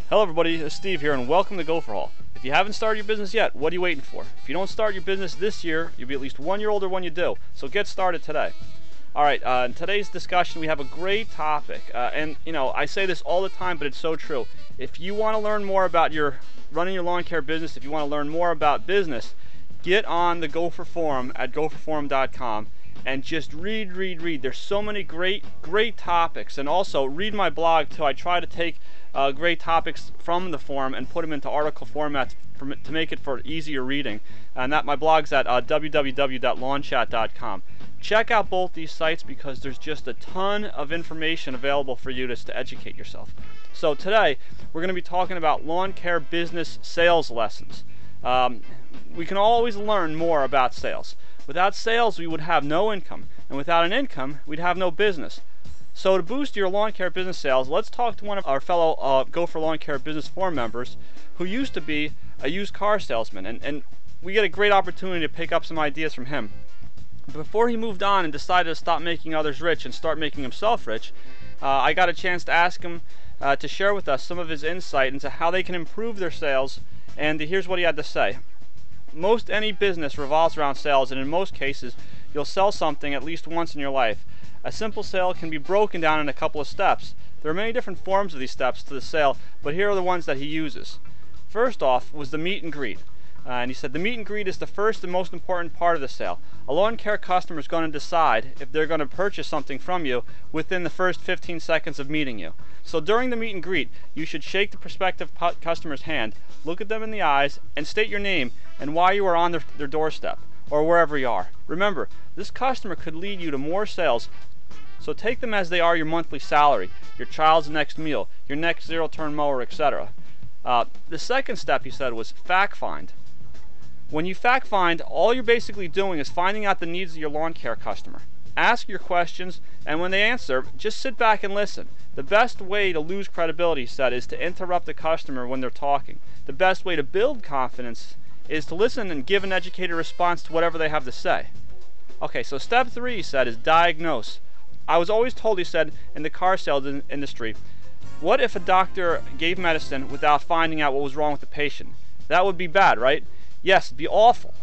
Hello everybody, it's Steve here and welcome to GopherHaul. If you haven't started your business yet, what are you waiting for? If you don't start your business this year, you'll be at least 1 year older when you do. So get started today. Alright, in today's discussion we have a great topic. And you know, I say this all the time, but it's so true. If you want to learn more about running your lawn care business, if you want to learn more about business, get on the Gopher Forum at gopherforum.com and just read. There's so many great topics. And also read my blog too. I try to take great topics from the forum and put them into article format to make it for easier reading. And my blog's at www.lawnchat.com. Check out both these sites because there's just a ton of information available for you to educate yourself. So today we're going to be talking about lawn care business sales lessons. We can always learn more about sales. Without sales we would have no income, and without an income we'd have no business. So to boost your lawn care business sales, let's talk to one of our fellow Gopher Lawn Care Business Forum members who used to be a used car salesman, and we get a great opportunity to pick up some ideas from him. Before he moved on and decided to stop making others rich and start making himself rich, I got a chance to ask him to share with us some of his insight into how they can improve their sales, and here's what he had to say. Most any business revolves around sales, and in most cases you'll sell something at least once in your life. A simple sale can be broken down in a couple of steps. There are many different forms of these steps to the sale, but here are the ones that he uses. First off was the meet and greet. And he said the meet and greet is the first and most important part of the sale. A lawn care customer is going to decide if they're going to purchase something from you within the first 15 seconds of meeting you. So during the meet and greet, you should shake the prospective customer's hand, look at them in the eyes, and state your name and why you are on their doorstep or wherever you are. Remember, this customer could lead you to more sales, so take them as they are your monthly salary, your child's next meal, your next zero-turn mower, etc. The second step, he said, was fact find. When you fact find, all you're basically doing is finding out the needs of your lawn care customer. Ask your questions, and when they answer, just sit back and listen. The best way to lose credibility, he said, is to interrupt the customer when they're talking. The best way to build confidence is to listen and give an educated response to whatever they have to say. Okay, so step 3, he said, is diagnose. I was always told, he said, in the car sales industry, what if a doctor gave medicine without finding out what was wrong with the patient? That would be bad, right? Yes, it'd be awful.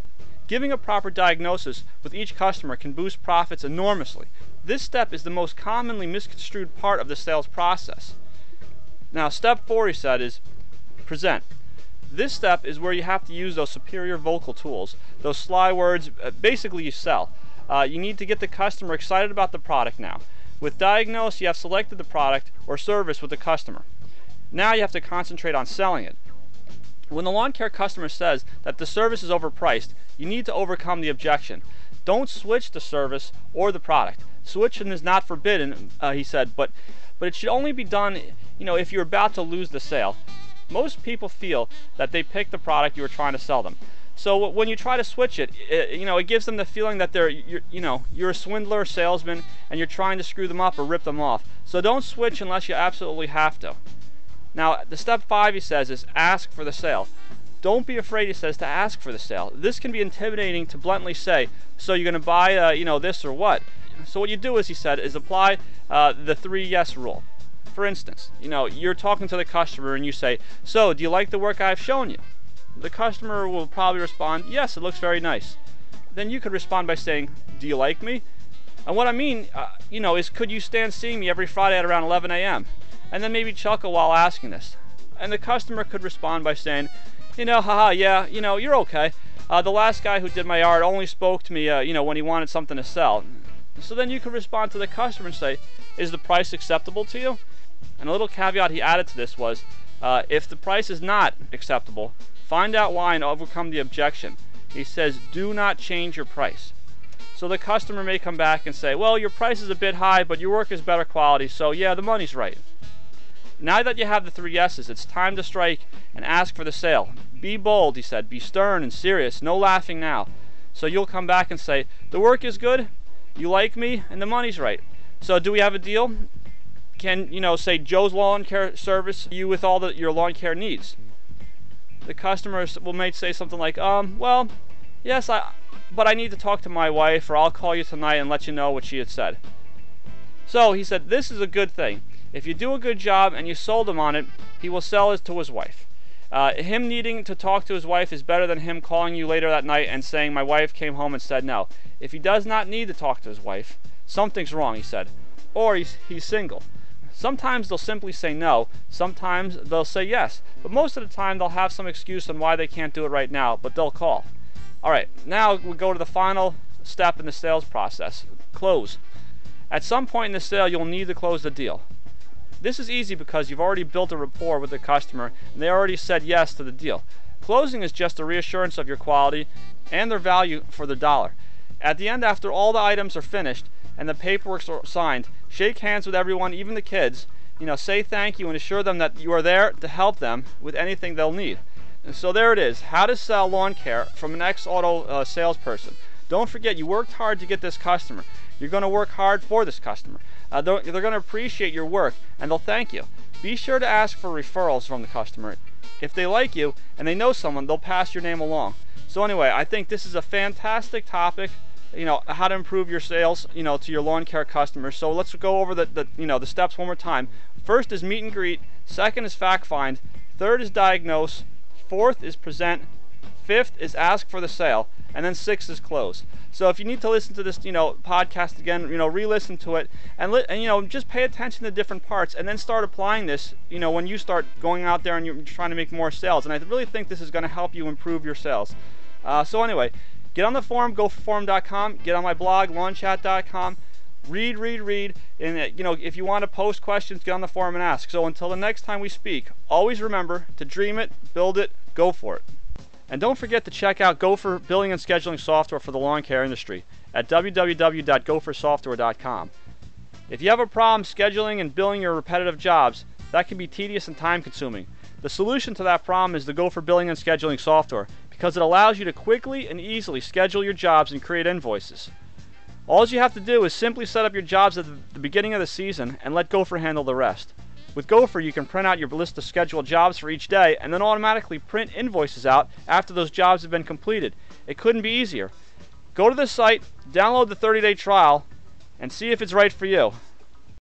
Giving a proper diagnosis with each customer can boost profits enormously. This step is the most commonly misconstrued part of the sales process. Now, step 4, he said, is present. This step is where you have to use those superior vocal tools, those sly words. Basically you sell. You need to get the customer excited about the product now. With diagnose, you have selected the product or service with the customer. Now you have to concentrate on selling it. When the lawn care customer says that the service is overpriced, you need to overcome the objection. Don't switch the service or the product. Switching is not forbidden, he said, but it should only be done, if you're about to lose the sale. Most people feel that they picked the product you were trying to sell them. So when you try to switch it, it gives them the feeling that you're a swindler salesman and you're trying to screw them up or rip them off. So don't switch unless you absolutely have to. Now, the step 5, he says, is ask for the sale. Don't be afraid, he says, to ask for the sale. This can be intimidating to bluntly say, so you're going to buy, this or what? So what you do is, he said, is apply the 3 yes rule. For instance, you're talking to the customer and you say, so do you like the work I've shown you? The customer will probably respond, yes, it looks very nice. Then you could respond by saying, do you like me? And what I mean, is could you stand seeing me every Friday at around 11 a.m.? And then maybe chuckle while asking this. And the customer could respond by saying, haha, yeah, you're okay. The last guy who did my yard only spoke to me, when he wanted something to sell. So then you could respond to the customer and say, is the price acceptable to you? And a little caveat he added to this was, if the price is not acceptable, find out why and overcome the objection. He says, do not change your price. So the customer may come back and say, well, your price is a bit high, but your work is better quality, so yeah, the money's right. Now that you have the 3 yeses, it's time to strike and ask for the sale. Be bold, he said, be stern and serious, no laughing now. So you'll come back and say, the work is good, you like me, and the money's right. So do we have a deal? Can, say Joe's Lawn Care service you with all your lawn care needs? The customer might say something like, well, yes, but I need to talk to my wife, or I'll call you tonight and let you know what she had said. So he said, this is a good thing. If you do a good job and you sold him on it, he will sell it to his wife. Him needing to talk to his wife is better than him calling you later that night and saying, my wife came home and said no. If he does not need to talk to his wife, something's wrong, he said. Or he's single. Sometimes they'll simply say no, sometimes they'll say yes, but most of the time they'll have some excuse on why they can't do it right now, but they'll call. Alright, now we go to the final step in the sales process, close. At some point in the sale, you'll need to close the deal. This is easy because you've already built a rapport with the customer and they already said yes to the deal. Closing is just a reassurance of your quality and their value for the dollar. At the end, after all the items are finished and the paperwork's signed, shake hands with everyone, even the kids. Say thank you and assure them that you are there to help them with anything they'll need. And so there it is, how to sell lawn care from an ex-auto salesperson. Don't forget, you worked hard to get this customer. You're going to work hard for this customer. They're going to appreciate your work and they'll thank you. Be sure to ask for referrals from the customer. If they like you and they know someone, they'll pass your name along. So anyway, I think this is a fantastic topic, how to improve your sales, to your lawn care customers. So let's go over the steps one more time. First is meet and greet, second is fact find, third is diagnose, fourth is present, fifth is ask for the sale, and then sixth is close. So if you need to listen to this, podcast again, re-listen to it, and just pay attention to different parts, and then start applying this, when you start going out there and you're trying to make more sales. And I really think this is going to help you improve your sales. So anyway, get on the forum, GopherHaul.com, get on my blog, LawnChat.com, read, and if you want to post questions, get on the forum and ask. So until the next time we speak, always remember to dream it, build it, go for it. And don't forget to check out Gopher billing and scheduling software for the lawn care industry at www.gophersoftware.com. If you have a problem scheduling and billing your repetitive jobs, that can be tedious and time consuming. The solution to that problem is the Gopher billing and scheduling software because it allows you to quickly and easily schedule your jobs and create invoices. All you have to do is simply set up your jobs at the beginning of the season and let Gopher handle the rest. With Gopher, you can print out your list of scheduled jobs for each day and then automatically print invoices out after those jobs have been completed. It couldn't be easier. Go to the site, download the 30-day trial, and see if it's right for you.